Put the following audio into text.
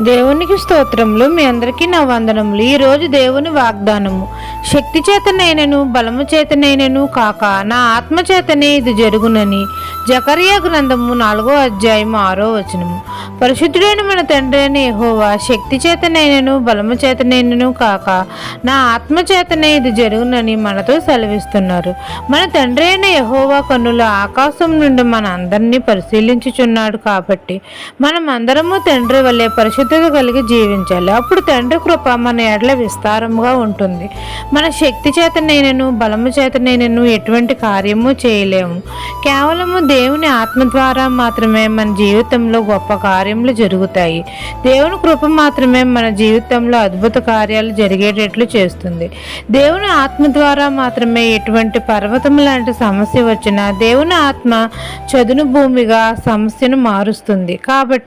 దేవునికి స్తోత్రములు. మీ అందరికీ నా వందనములు. ఈరోజు దేవుని వాగ్దానము, శక్తి చేతనైనను బలము చేతనైనను కాక నా ఆత్మ చేతనే ఇది జరుగునని. జకర్యా గ్రంథము 4వ అధ్యాయం 6వ వచనము. పరిశుద్ధుడైన మన తండ్రి అయిన యెహోవా శక్తి చేతనైనను బలము చేతనైనను కాక నా ఆత్మ చేతనే ఇది జరుగునని మనతో సెలవిస్తున్నారు. మన తండ్రి అయిన యెహోవా కన్నుల ఆకాశం నుండి మన అందరినీ పరిశీలించుచున్నాడు. కాబట్టి మనం అందరము తండ్రి వల్లే పరిశుద్ధత కలిగి జీవించాలి. అప్పుడు తండ్రి కృప మన ఎడల విస్తారముగా ఉంటుంది. మన శక్తి చేతనైనను బలము చేతనైనను ఎటువంటి కార్యము చేయలేము. కేవలము దేవుని ఆత్మ ద్వారా మాత్రమే మన జీవితంలో గొప్ప కార్యములు జరుగుతాయి. దేవుని కృప మాత్రమే మన జీవితంలో అద్భుత కార్యాలు జరిగేటట్లు చేస్తుంది. దేవుని ఆత్మ ద్వారా మాత్రమే ఎటువంటి పర్వతం లాంటి సమస్య వచ్చినా దేవుని ఆత్మ చదును భూమిగా సమస్యను మారుస్తుంది. కాబట్టి